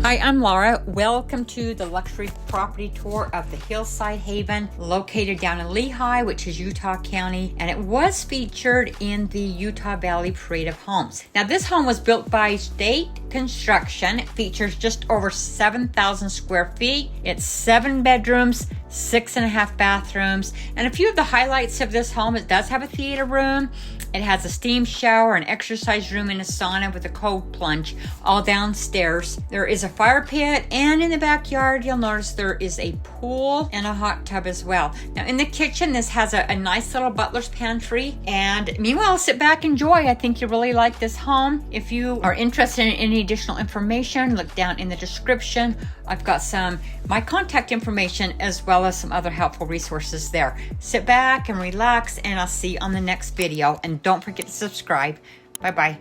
Hi, I'm Laura. Welcome to the luxury property tour of the Hillside Haven, located down in Lehigh, which is Utah County, and it was featured in the Utah Valley Parade of Homes. Now, this home was built by EsTait Construction. It features just over 7,000 square feet. It's 7 bedrooms, 6.5 bathrooms, and a few of the highlights of this home: it does have a theater room. It has a steam shower, an exercise room, and a sauna with a cold plunge all downstairs. There is a fire pit, and in the backyard, you'll notice there is a pool and a hot tub as well. Now, in the kitchen, this has a nice little butler's pantry. And meanwhile, sit back, enjoy. I think you really like this home. If you are interested in any additional information, look down in the description. I've got my contact information as well as some other helpful resources there. Sit back and relax, and I'll see you on the next video. And don't forget to subscribe. Bye-bye.